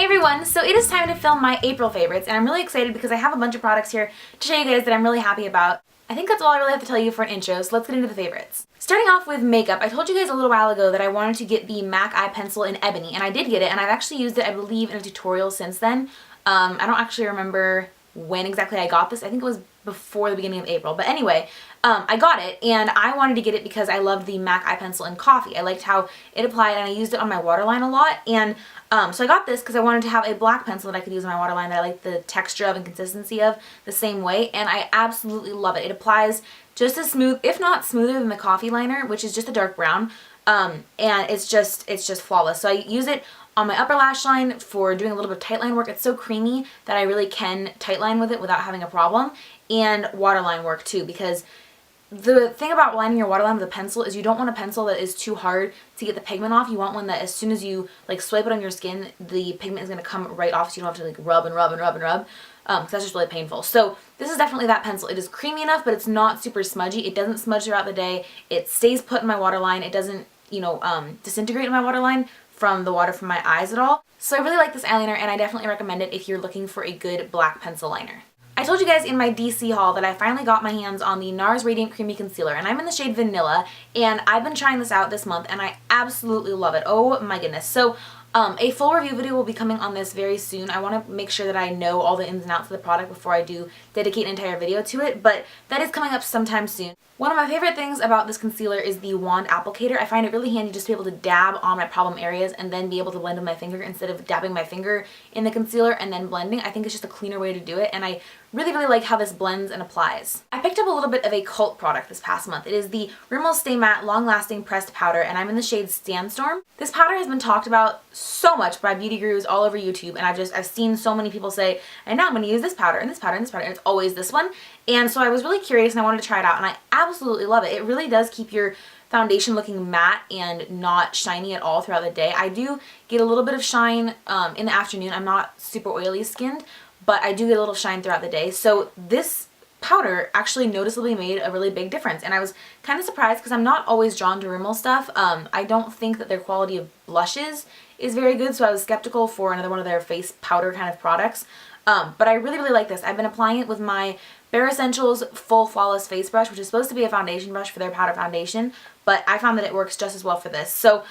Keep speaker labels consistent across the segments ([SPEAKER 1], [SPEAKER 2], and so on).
[SPEAKER 1] everyone, so it is time to film my April favorites, and I'm really excited because I have a bunch of products here to show you guys that I'm really happy about. I think that's all I really have to tell you for an intro, so let's get into the favorites. Starting off with makeup, I told you guys a little while ago that I wanted to get the MAC eye pencil in Ebony, and I did get it, and I've actually used it, I believe, in a tutorial since then. I don't actually remember when exactly I got this. I think it was before the beginning of April, but anyway, I got it, and I wanted to get it because I loved the MAC eye pencil in coffee. I liked how it applied, and I used it on my waterline a lot, and so I got this because I wanted to have a black pencil that I could use on my waterline that I like the texture of and consistency of the same way, and I absolutely love it. It applies just as smooth, if not smoother than the coffee liner, which is just a dark brown, and it's just flawless. So I use it on my upper lash line for doing a little bit of tight line work. It's so creamy that I really can tight line with it without having a problem, and waterline work too, because the thing about lining your waterline with a pencil is you don't want a pencil that is too hard to get the pigment off. You want one that as soon as you like swipe it on your skin, the pigment is going to come right off, so you don't have to like rub and rub and rub and rub, because that's just really painful. So this is definitely that pencil. It is creamy enough, but it's not super smudgy. It doesn't smudge throughout the day. It stays put in my waterline. It doesn't, you know, disintegrate in my waterline from the water from my eyes at all. So I really like this eyeliner, and I definitely recommend it if you're looking for a good black pencil liner. I told you guys in my DC haul that I finally got my hands on the Nars Radiant Creamy Concealer, and I'm in the shade Vanilla, and I've been trying this out this month, and I absolutely love it. Oh my goodness. So a full review video will be coming on this very soon. I want to make sure that I know all the ins and outs of the product before I do dedicate an entire video to it, but that is coming up sometime soon. One of my favorite things about this concealer is the wand applicator. I find it really handy just to be able to dab on my problem areas and then be able to blend with my finger instead of dabbing my finger in the concealer and then blending. I think it's just a cleaner way to do it, and I really like how this blends and applies. I picked up a little bit of a cult product this past month. It is the Rimmel Stay Matte Long Lasting Pressed Powder, and I'm in the shade Sandstorm. This powder has been talked about so much by beauty gurus all over YouTube, and I've seen so many people say, and now I'm going to use this powder and this powder and this powder, and it's always this one. And so I was really curious and I wanted to try it out, and I absolutely love it. It really does keep your foundation looking matte and not shiny at all throughout the day. I do get a little bit of shine in the afternoon. I'm not super oily skinned, but I do get a little shine throughout the day. So this powder actually noticeably made a really big difference, and I was kind of surprised because I'm not always drawn to Rimmel stuff. I don't think that their quality of blushes is very good, so I was skeptical for another one of their face powder kind of products. But I really like this. I've been applying it with my Bare Essentials Full Flawless Face Brush, which is supposed to be a foundation brush for their powder foundation, but I found that it works just as well for this. So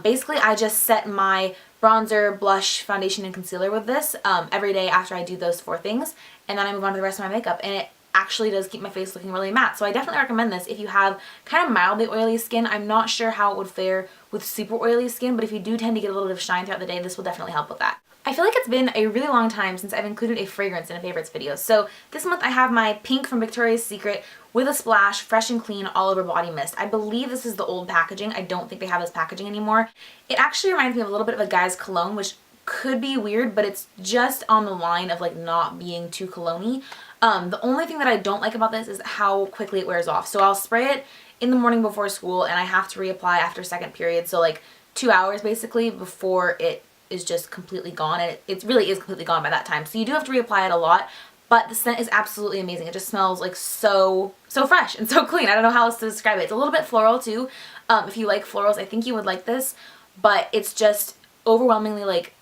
[SPEAKER 1] basically I just set my bronzer, blush, foundation, and concealer with this every day after I do those 4 things, and then I move on to the rest of my makeup, and it actually does keep my face looking really matte. So I definitely recommend this if you have kind of mildly oily skin. I'm not sure how it would fare with super oily skin, but if you do tend to get a little bit of shine throughout the day, this will definitely help with that. I feel like it's been a really long time since I've included a fragrance in a favorites video. So this month I have my pink from Victoria's Secret with a splash Fresh and Clean All Over Body Mist. I believe this is the old packaging. I don't think they have this packaging anymore. It actually reminds me of a little bit of a guy's cologne, which could be weird, but it's just on the line of like not being too cologne-y. The only thing that I don't like about this is how quickly it wears off. So I'll spray it in the morning before school, and I have to reapply after second period, so like 2 hours basically before it is just completely gone, and it really is completely gone by that time. So you do have to reapply it a lot, but the scent is absolutely amazing. It just smells like so fresh and so clean. I don't know how else to describe it. It's a little bit floral too. If you like florals, I think you would like this, but it's just overwhelmingly like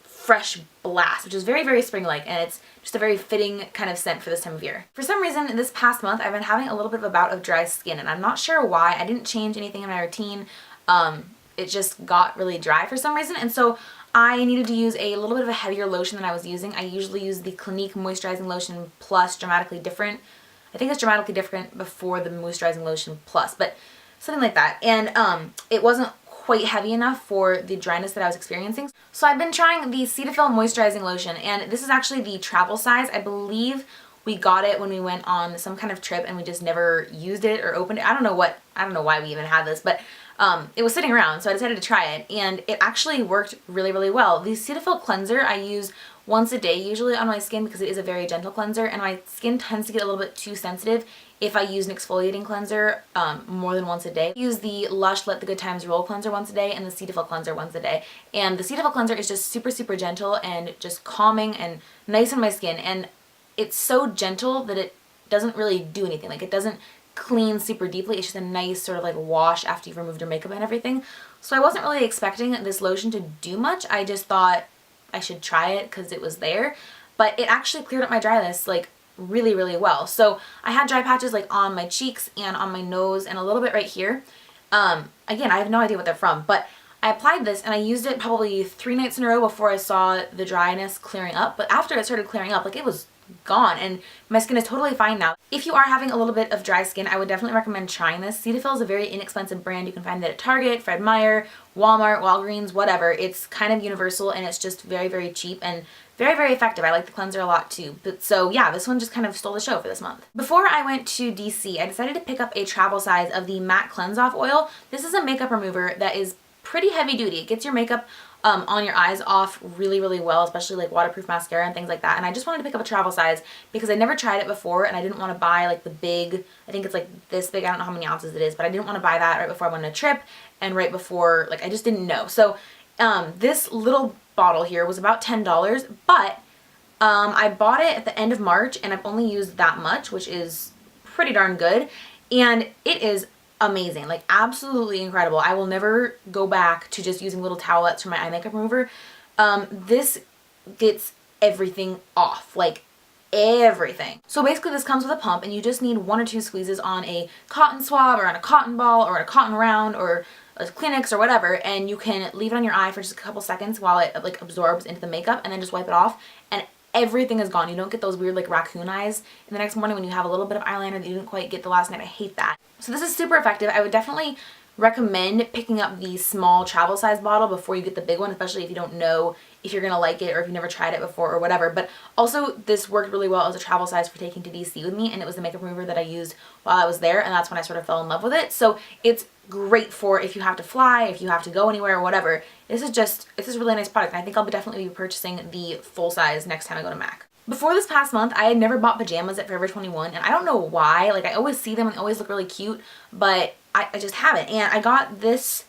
[SPEAKER 1] fresh blast, which is very spring-like, and it's just a very fitting kind of scent for this time of year. For some reason, this past month, I've been having a little bit of a bout of dry skin, and I'm not sure why. I didn't change anything in my routine. It just got really dry for some reason, and so I needed to use a little bit of a heavier lotion than I was using. I usually use the Clinique Moisturizing Lotion Plus Dramatically Different. I think it's Dramatically Different before the Moisturizing Lotion Plus, but something like that. And it wasn't quite heavy enough for the dryness that I was experiencing. So I've been trying the Cetaphil Moisturizing Lotion, and this is actually the travel size. I believe we got it when we went on some kind of trip and we just never used it or opened it. I don't know why we even had this, but it was sitting around, so I decided to try it, and it actually worked really well. The Cetaphil cleanser I use once a day usually on my skin because it is a very gentle cleanser, and my skin tends to get a little bit too sensitive if I use an exfoliating cleanser more than once a day. I use the Lush Let the Good Times Roll cleanser once a day and the Cetaphil cleanser once a day, and the Cetaphil cleanser is just super gentle and just calming and nice on my skin, and it's so gentle that it doesn't really do anything. Like, it doesn't clean super deeply. It's just a nice sort of like wash after you've removed your makeup and everything. So I wasn't really expecting this lotion to do much. I just thought I should try it because it was there, but it actually cleared up my dryness like really, really well. So I had dry patches like on my cheeks and on my nose and a little bit right here. Again, I have no idea what they're from, but I applied this and I used it probably 3 nights in a row before I saw the dryness clearing up. But after it started clearing up, like it was gone and my skin is totally fine now. If you are having a little bit of dry skin, I would definitely recommend trying this. Cetaphil is a very inexpensive brand. You can find it at Target, Fred Meyer, Walmart, Walgreens, whatever. It's kind of universal and it's just very, very cheap and very, very effective. I like the cleanser a lot too. But so yeah, this one just kind of stole the show for this month. Before I went to DC, I decided to pick up a travel size of the Matte Cleanse Off Oil. This is a makeup remover that is pretty heavy duty. It gets your makeup on your eyes off really, really well, especially like waterproof mascara and things like that. And I just wanted to pick up a travel size because I never tried it before and I didn't want to buy like the big, I think it's like this big, I don't know how many ounces it is, but I didn't want to buy that right before I went on a trip and right before, like I just didn't know. So this little bottle here was about $10, but I bought it at the end of March and I've only used that much, which is pretty darn good. And it is amazing, like absolutely incredible. I will never go back to just using little towelettes for my eye makeup remover. This gets everything off, like everything. So basically this comes with a pump and you just need 1 or 2 squeezes on a cotton swab or on a cotton ball or a cotton round or a Kleenex or whatever, and you can leave it on your eye for just a couple seconds while it like absorbs into the makeup and then just wipe it off and everything is gone. You don't get those weird like raccoon eyes in the next morning when you have a little bit of eyeliner that you didn't quite get the last night. I hate that. So this is super effective. I would definitely recommend picking up the small travel size bottle before you get the big one, especially if you don't know if you're gonna like it or if you've never tried it before or whatever. But also this worked really well as a travel size for taking to DC with me, and it was the makeup remover that I used while I was there, and that's when I sort of fell in love with it. So it's great for if you have to fly, if you have to go anywhere or whatever. It's a really nice product, and I think I'll definitely be purchasing the full size next time I go to MAC. Before this past month, I had never bought pajamas at Forever 21, and I don't know why. Like, I always see them and they always look really cute, but I just haven't. And I got this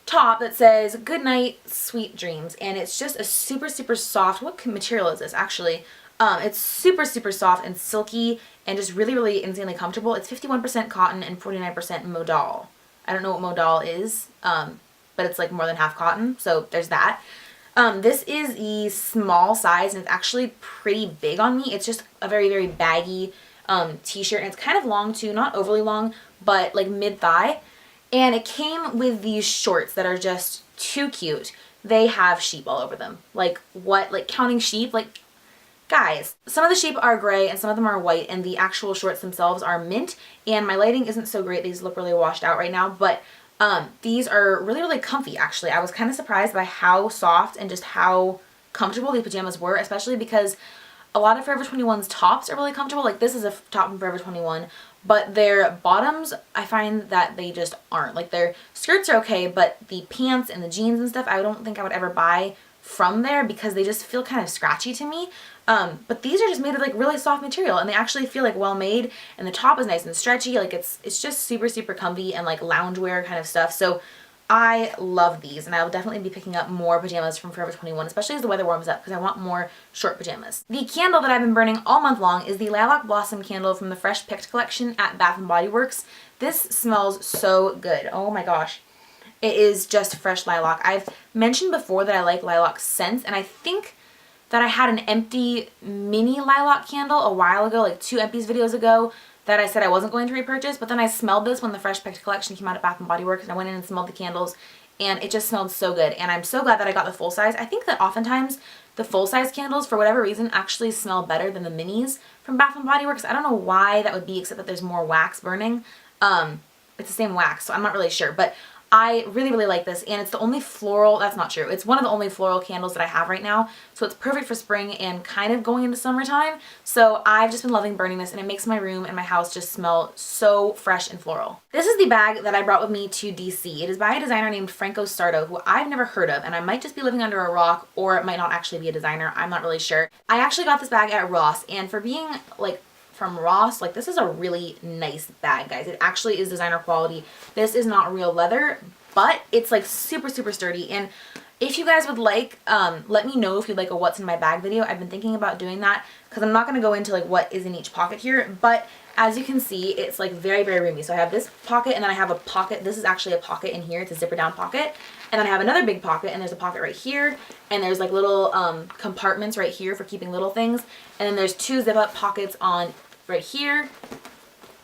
[SPEAKER 1] top that says "Good night, sweet dreams," and it's just a super, super soft, what material is this actually? It's super, super soft and silky and just really, really insanely comfortable. It's 51% cotton and 49% modal. I don't know what modal is, but it's like more than half cotton, so there's that. This is the small size and it's actually pretty big on me. It's just a very, very baggy t-shirt, and it's kind of long too, not overly long, but like mid-thigh. And it came with these shorts that are just too cute. They have sheep all over them. Like what? Like counting sheep? Like, guys, some of the sheep are gray and some of them are white, and the actual shorts themselves are mint, and my lighting isn't so great. These look really washed out right now, but these are really, really comfy actually. I was kind of surprised by how soft and just how comfortable the pajamas were, especially because a lot of Forever 21's tops are really comfortable. Like this is a top from Forever 21, but their bottoms, I find that they just aren't. Like their skirts are okay, but the pants and the jeans and stuff, I don't think I would ever buy from there because they just feel kind of scratchy to me. But these are just made of like really soft material, and they actually feel like well made, and the top is nice and stretchy. Like it's just super, super comfy and like loungewear kind of stuff. So I love these, and I will definitely be picking up more pajamas from Forever 21, especially as the weather warms up, because I want more short pajamas. The candle that I've been burning all month long is the Lilac Blossom candle from the Fresh Picked collection at Bath & Body Works. This smells so good. Oh my gosh. It is just fresh lilac. I've mentioned before that I like lilac scents, and I think that I had an empty mini lilac candle a while ago, like 2 empties videos ago, that I said I wasn't going to repurchase, but then I smelled this when the Fresh Picked collection came out at Bath & Body Works, and I went in and smelled the candles, and it just smelled so good, and I'm so glad that I got the full size. I think that oftentimes the full size candles, for whatever reason, actually smell better than the minis from Bath & Body Works. I don't know why that would be, except that there's more wax burning. It's the same wax, so I'm not really sure, but I really, really like this, and it's the only floral, that's not true, it's one of the only floral candles that I have right now, so it's perfect for spring and kind of going into summertime. So I've just been loving burning this, and it makes my room and my house just smell so fresh and floral. This is the bag that I brought with me to DC. It is by a designer named Franco Sarto, who I've never heard of, and I might just be living under a rock, or it might not actually be a designer, I'm not really sure. I actually got this bag at Ross, and for being like from Ross, like this is a really nice bag, guys. It actually is designer quality. This is not real leather, but it's like super, super sturdy. And if you guys would like, let me know if you'd like a what's in my bag video. I've been thinking about doing that because I'm not going to go into like what is in each pocket here, but as you can see, it's like very, very roomy. So I have this pocket and then I have a pocket. This is actually a pocket in here. It's a zipper down pocket. And then I have another big pocket and there's a pocket right here. And there's like little compartments right here for keeping little things. And then there's 2 zip up pockets on right here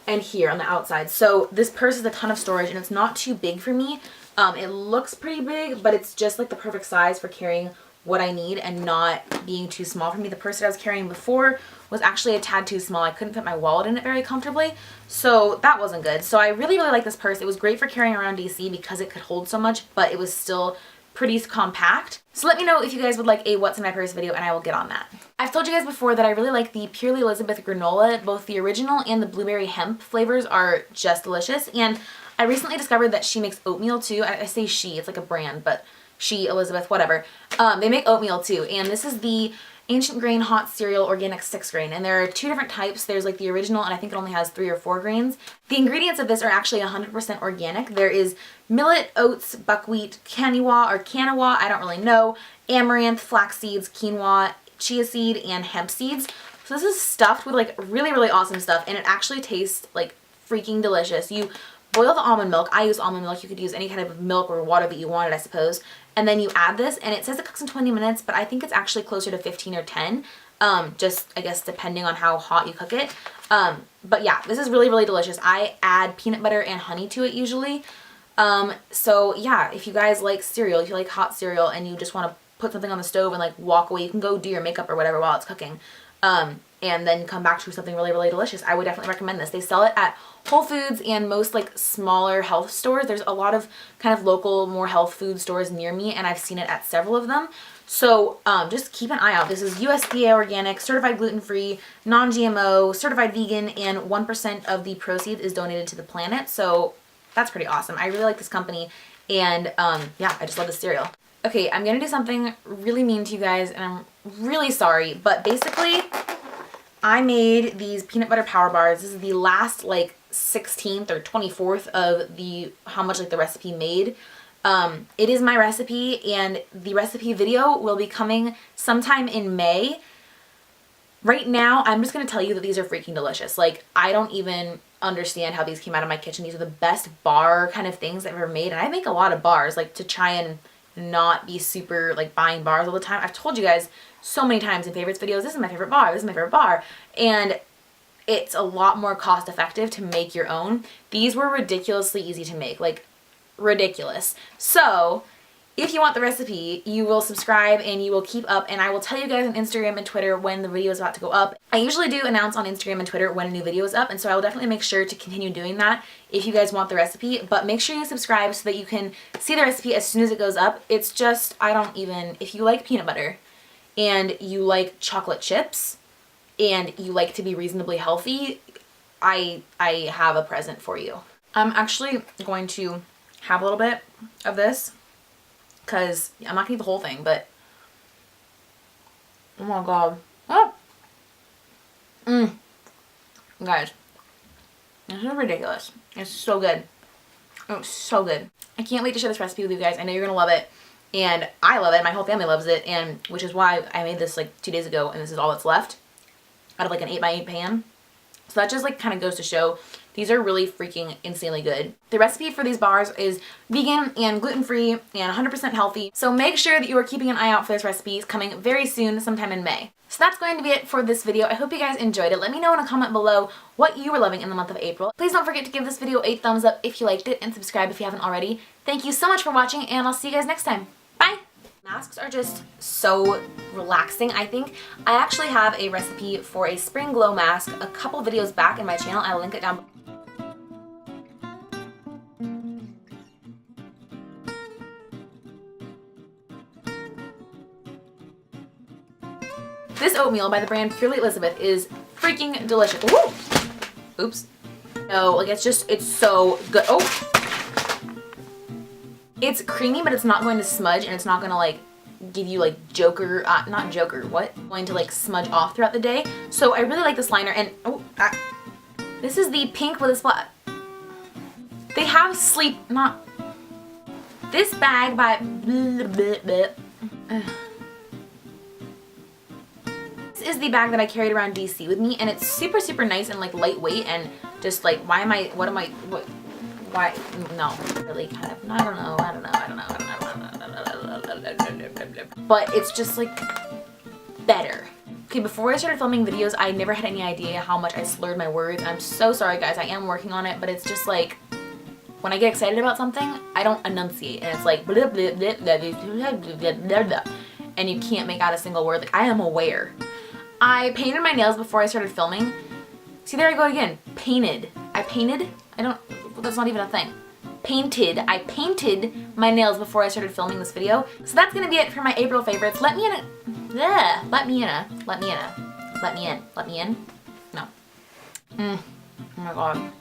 [SPEAKER 1] and here on the outside. So this purse is a ton of storage and it's not too big for me. It looks pretty big, but it's just like the perfect size for carrying what I need and not being too small for me. The purse that I was carrying before was actually a tad too small. I couldn't fit my wallet in it very comfortably, so that wasn't good. So I really, really like this purse. It was great for carrying around DC because it could hold so much, but it was still pretty compact. So let me know if you guys would like a what's in my purse video and I will get on that. I've told you guys before that I really like the Purely Elizabeth granola. Both the original and the blueberry hemp flavors are just delicious, and I recently discovered that she makes oatmeal too. I say she, it's like a brand, but she, Elizabeth, whatever. They make oatmeal too, and this is the Ancient Grain Hot Cereal Organic 6 Grain, and there are 2 different types. There's like the original, and I think it only has 3 or 4 grains. The ingredients of this are actually 100% organic. There is millet, oats, buckwheat, quinoa, I don't really know, amaranth, flax seeds, quinoa, chia seed, and hemp seeds. So this is stuffed with like really, really awesome stuff, and it actually tastes like freaking delicious. You boil the almond milk. I use almond milk. You could use any kind of milk or water that you wanted, I suppose. And then you add this, and it says it cooks in 20 minutes, but I think it's actually closer to 15 or 10. Just, I guess, depending on how hot you cook it. But yeah, this is really, really delicious. I add peanut butter and honey to it usually. So yeah, if you guys like cereal, if you like hot cereal, and you just want to put something on the stove and like walk away, you can go do your makeup or whatever while it's cooking. And then come back to something really, really delicious. I would definitely recommend this. They sell it at Whole Foods and most like smaller health stores. There's a lot of kind of local, more health food stores near me, and I've seen it at several of them. So just keep an eye out. This is USDA organic, certified gluten-free, non-GMO, certified vegan, and 1% of the proceeds is donated to the planet. So that's pretty awesome. I really like this company, and yeah, I just love this cereal. Okay, I'm gonna do something really mean to you guys, and I'm really sorry, but basically I made these peanut butter power bars. This is the last like 16th or 24th of the how much like the recipe made. It is my recipe, and the recipe video will be coming sometime in May. Right now, I'm just gonna tell you that these are freaking delicious. Like, I don't even understand how these came out of my kitchen. These are the best bar kind of things I've ever made, and I make a lot of bars, like to try and not be super like buying bars all the time. I've told you guys so many times in favorites videos, this is my favorite bar, this is my favorite bar, and it's a lot more cost effective to make your own. These were ridiculously easy to make, like ridiculous. So if you want the recipe, you will subscribe and you will keep up, and I will tell you guys on Instagram and Twitter when the video is about to go up. I usually do announce on Instagram and Twitter when a new video is up, and so I will definitely make sure to continue doing that if you guys want the recipe, but make sure you subscribe so that you can see the recipe as soon as it goes up. It's just, if you like peanut butter and you like chocolate chips and you like to be reasonably healthy, I have a present for you. I'm actually going to have a little bit of this, because I'm not gonna eat the whole thing, but oh my god. Ah! Guys, this is ridiculous. It's so good. It's so good. I can't wait to share this recipe with you guys. I know you're gonna love it, and I love it. My whole family loves it, and which is why I made this like 2 days ago, and this is all that's left out of like an 8x8 pan. So that just like kind of goes to show these are really freaking insanely good. The recipe for these bars is vegan and gluten-free and 100% healthy. So make sure that you are keeping an eye out for this recipe. It's coming very soon, sometime in May. So that's going to be it for this video. I hope you guys enjoyed it. Let me know in a comment below what you were loving in the month of April. Please don't forget to give this video a thumbs up if you liked it, and subscribe if you haven't already. Thank you so much for watching, and I'll see you guys next time. Bye! Masks are just so relaxing, I think. I actually have a recipe for a spring glow mask a couple videos back in my channel. I'll link it down below. This oatmeal by the brand Purely Elizabeth is freaking delicious. Ooh! Oops. No, like it's so good. Oh! It's creamy, but it's not going to smudge, and it's not going to like give you like not Joker, what? Going to like smudge off throughout the day. So I really like this liner, and this is the pink with a splat. They have sleep, not this bag by This is the bag that I carried around DC with me, and it's super, super nice and like lightweight and just like, why, no, really kind of, I don't know. But it's just like better. Okay, before I started filming videos, I never had any idea how much I slurred my words. I'm so sorry guys, I am working on it, but it's just like, when I get excited about something, I don't enunciate, and it's like blah, blah, blah, blah, blah, blah, blah, blah, and you can't make out a single word. Like, I am aware. I painted my nails before I started filming. See, there I go again. Painted. I don't, that's not even a thing. I painted my nails before I started filming this video. So that's gonna be it for my April favorites. Let me in. No. Oh my god.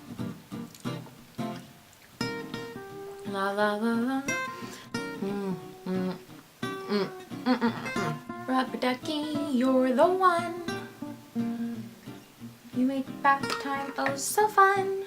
[SPEAKER 1] La la la la. Rubber ducky, you're the one. You make bath time oh so fun.